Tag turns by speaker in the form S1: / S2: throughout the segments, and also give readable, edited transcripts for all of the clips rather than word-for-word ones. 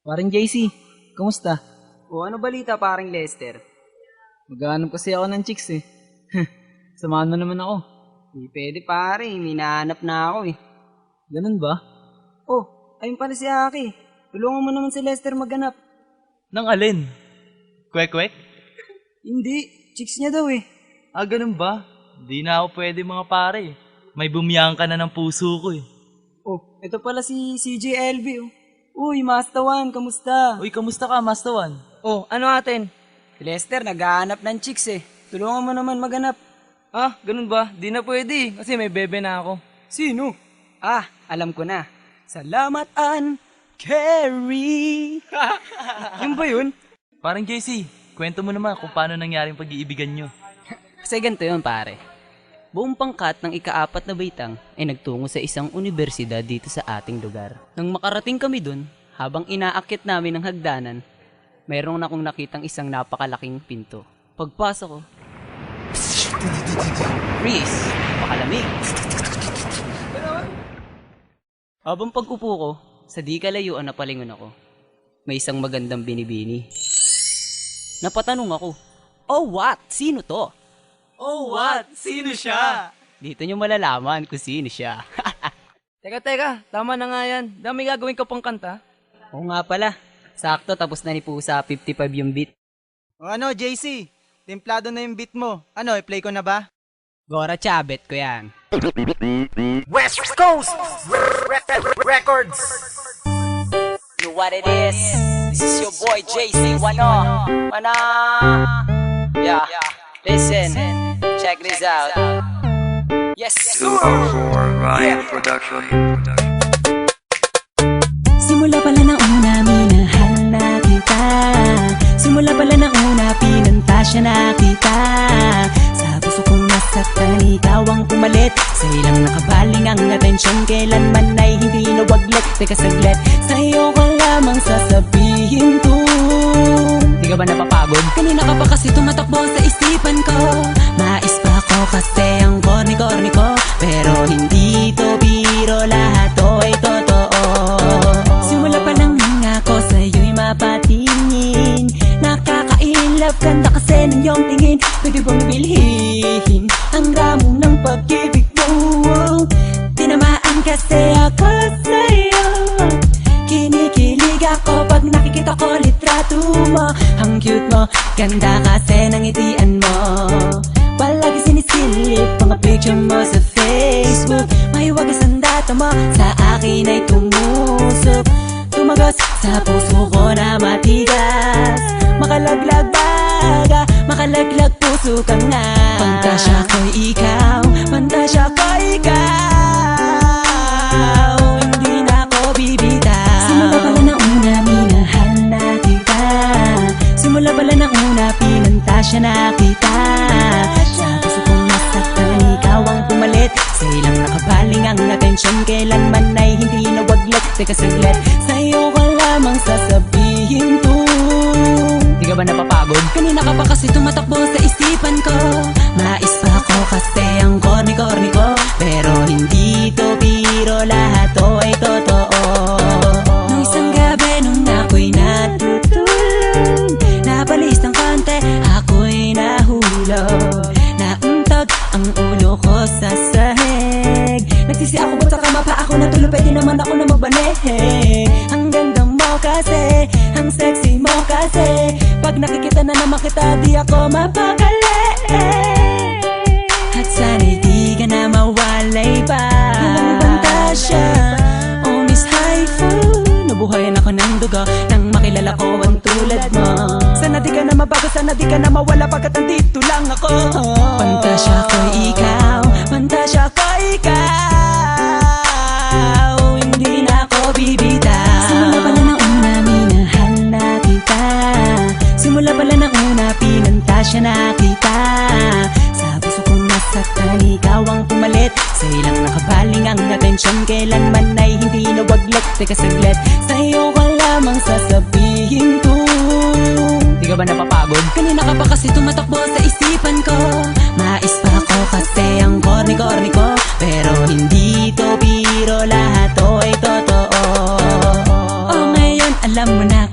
S1: Paring JC, kumusta?
S2: O ano balita paring Lester?
S1: Maghanap kasi ako ng chicks eh. Samahan mo naman ako.
S2: Di pwede pare, minahanap na ako eh.
S1: Ganun ba?
S2: Oh, ayun pala si Aki. Tulungan mo naman si Lester maghanap.
S3: Nang alin? Kwek-kwek?
S2: Hindi, chicks niya daw eh.
S3: Ah, ganun ba? Di na ako pwede mga pare. May bumiyang ka na ng puso ko eh.
S2: Oh, ito pala si CJLB oh. Uy, Mastawan, kamusta?
S3: Uy, kamusta ka, Mastawan?
S2: Oh, ano atin? Si Lester, naghahanap ng chicks eh. Tulungan mo naman maghanap.
S4: Ah, ganun ba? Di na pwede kasi may bebe na ako.
S2: Sino? Ah, alam ko na. Salamat, Ann Carrie. Yun ba yun?
S3: Parang JC, kwento mo naman kung paano nangyaring pag-iibigan nyo.
S5: Kasi ganito yun pare. Buong pangkat ng ika-4 na baitang ay nagtungo sa isang universidad dito sa ating lugar. Nang makarating kami dun, habang inaakit namin ng hagdanan, mayroong akong nakitang isang napakalaking pinto. Pagpasok ko, freeze! Pakalamig! Habang pag-upo ko, sa di kalayuan na palingon ako, may isang magandang binibini. Napatanong ako, oh what? Sino to?
S4: Oh, what? Sino siya?
S5: Dito nyo malalaman kung sino siya.
S4: Teka, tama na nga yan. Dami gagawin ka pang kanta.
S5: Oo nga pala, sakto tapos na ni Pusa 55 yung beat.
S6: O ano, JC? Templado na yung beat mo. Ano, i-play ko na ba?
S5: Gora Chabet ko yan.
S6: West Coast Records!
S5: You know what it is? This is your boy JC Wano. Yeah, listen, check this out. Yes, sir!
S7: Ryan Production.
S8: Simula pala ng una, minahal na kita. Simula pala ng una, pinanta siya na kita. Sa puso kong nasaktan, ikaw ang pumalit. Sa ilang nakabaling ang atensyon, kailanman ay hindi nawaglit. Teka saglit, sa'yo ko lamang sasabihin to.
S5: Di ka ba napapagod?
S8: Kanina ka pa kasi tumatakbo sa isipan ko. Mais pa ako kasi ang corny-corny ko. Pero hindi to biro, lahat to ay totoo. Simula pa lang nga ako sa'yo'y mapatingin. Nakaka-inlove kanta kasi ng iyong tingin. Pwede bang bilhin ang ramo ng pag-ibig mo? Tinamaan kasi ako sa'yo. Kinikilig ako pag nakikita ko litrato mo. Ang cute mo, ganda kasi ng itian mo. Palagi sinisilip mga picture mo sa Facebook. May wagas ang data mo, sa akin ay tumusok. Tumagos sa puso ko na matigas. Makalaglag baga, makalaglag puso ka nga. Pantasya ko'y ikaw, pantasya ko'y ikaw. Hindi na ako bibitaw. Simula pala ng una, minahal na kita. Simula pala ng una, pinantasya na kita. Sa puso kong nasaktan, ikaw ang pumalit. Sa ilang nakabaling ang atensyon, kailanman ay hindi nawaglit. Teka saglit, sa'yo ko lamang sasabihin to.
S5: Di ka ba napapagod?
S8: Kanina ka pa kasi tumatakbo sa isipan ko. Mais pa ako kasi ang corny-corny ko. Pero hindi to biro, lahat to ay totoo. Nung isang gabi nung ako'y natutulog, napalis ng konti, ako'y nahulog. Nauntog ang ulo ko sa sahig. Nagsisi ako ba't sa kama pa ako natulog, pwede naman ako na magbanig. Ang ganda mo kasi, ang sexy mo kasi. Pag nakikita na naman kita, di ako mapakali. At sana'y di ka na mawalay pa. Walang pantasya, oh Miss Haifu. Nabuhayan ako ng dugo nang makilala ko ang tulad mo. Sana di ka na mabago, sana di ka na mawala pagkat nandito lang ako. Pantasya ko'y ikaw, pantasya ko'y ikaw. Hindi na ako bibitaw. Simula pala ng una, minahal na kita. Simula pala ng una, pinantasya na kita. Sa puso kong nasaktan, ikaw ang pumalit. Sa ilang nakabaling ang atensyon, kailanman ay hindi nawaglit. Teka saglit, sa'yo ko lamang sasabihin to.
S5: Di ka ba napapagod?
S8: Kanina ka pa kasi tumatakbo sa isipan ko. Mais pa ako kasi ang corny-corny ko. Pero hindi to biro, lahat to ay totoo. Oh ngayon alam mo na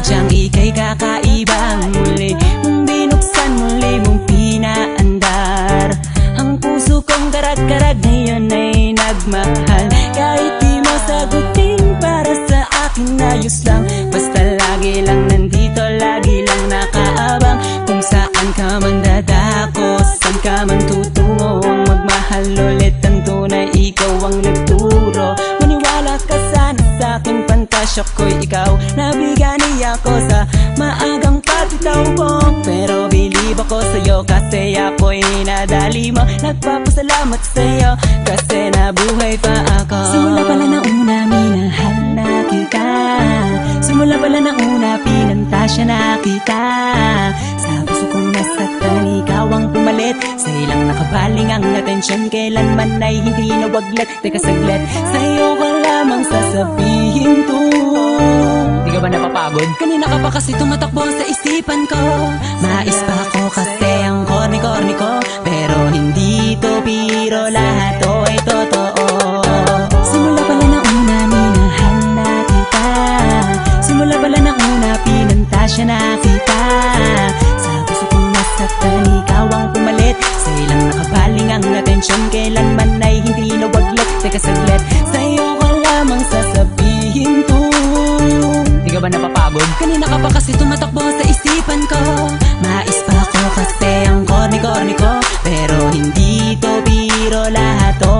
S8: sadyang ika'y kakaibang muli mong binuksan, muli mong pinaandar. Ang puso kong karag-karag ngayon ay nagmahal. Kahit di mo sagutin, para sa akin ayos lang. Basta lagi lang nandito, lagi lang nakaabang. Kung saan ka man dadako, saan ka man tutungo, ang magmahal ulit ang tunay, ikaw ang nagturo. Maniwala ka sana sa aking pantasya ko'y ikaw. Nabigyan niya ako sa maagang patitaw ko, pero believe ako sa'yo kasi ako'y nadali mo. Nagpapasalamat sa'yo kasi nabuhay pa ako. Simula pala na una, minahal na kita. Simula pala na una, pinantasya na kita. Sa puso kong nasaktan, ikaw ang pumalit. Sa ilang nakabaling ang atensyon, kailanman ay hindi nawaglat. Teka saglit, sa'yo ko lamang sasabihin to.
S1: Di ka ba napapagod?
S8: Kanina ka pa kasi tumatakbo sa isipan ko. Mais pa ako kasi ang corny-corny ko, pero hindi to biro, lahat to ay totoo. Simula pala na una, minahal na kita. Simula pala na una, pinantasya na kita. Sa puso kong nasaktan, ikaw ang pumalit. Sa ilang nakabaling ang atensyon, kailanman ay hindi nawaglat. Teka saglit, sa'yo ko lamang sasabihin to.
S1: Di ka ba napapagod?
S8: Kanina ka pa kasi tumatakbo sa isipan ko. Mais pa ako kasi ang corny-corny ko, pero hindi to biro, lahat to